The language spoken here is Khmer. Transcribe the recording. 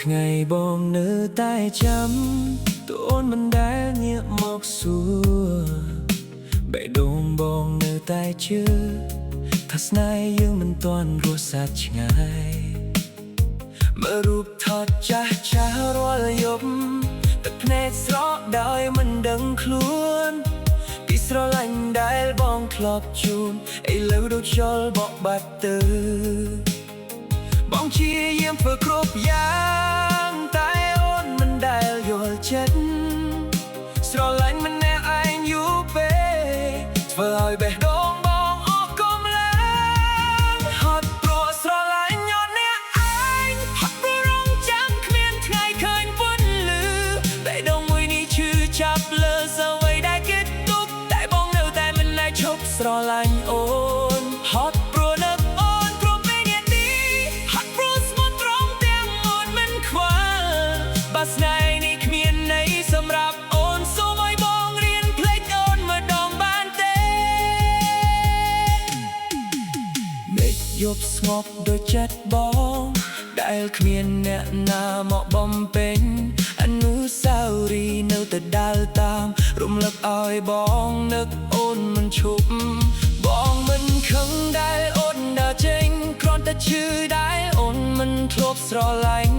ថ្ងៃបងនៅតែចាំតូនមិនដែលងាកមកសួរបេះដូងបងនៅតែជឿថាស្នេហ៍យើងមិនទាន់រស់សាច់ឆ្ងាយមើលរូបថតចាស់ចាស់រាល់យប់ទឹកភ្នែកស្រក់ដោយមិនដឹងខ្លួនពីស្រឡាញ់ដែលបងធ្លាប់ជូនឥឡូវដូចយល់បកបាត់ទៅបងជាយាមធ្វើគ្រប់យ៉ាងតែអូនមិនដែលយល់ចិត្តស្រឡាញ់មិនណែឯងយូរពេកធ្វើឲ្យបេះដូងបងអស់កម្លាំងហត់ព្រោះស្រឡាញ់ញ៉ាំអ្នកឯងហត់ព្រោះរងចាំគ្មានថ្ងៃឃើញពន្លឺបេះដូងមួយនេះឈឺចាប់លើសអ្វីដែលគេទុកតែបងនៅតែមិនដែលឈប់ស្រឡាញ់អូនហត់ព្រោះនឹកអូនគ្រប់ពេលនេះហត់ព្រោះស្មោះត្រង់ទាំងអូនមិនខ្វល់បើស្នេហ៍នេះគ្មានន័យសម្រាប់អូនសូមឲ្យបងរៀនភ្លេចអូនម្ដងបានទេមេឃយប់ស្ងប់ដូចចិត្តបងដែលគ្មានអ្នកណាមកបំពេញអនុស្សាវរីយ៍នៅតែដើរតាមរំលឹកឲ្យបងនឹកអូនមិនឈប់បងមិនខឹងដែលអូនដើរចេញគ្រាន់តែឈឺដែលអូនមិនធ្លាប់ស្រឡាញ់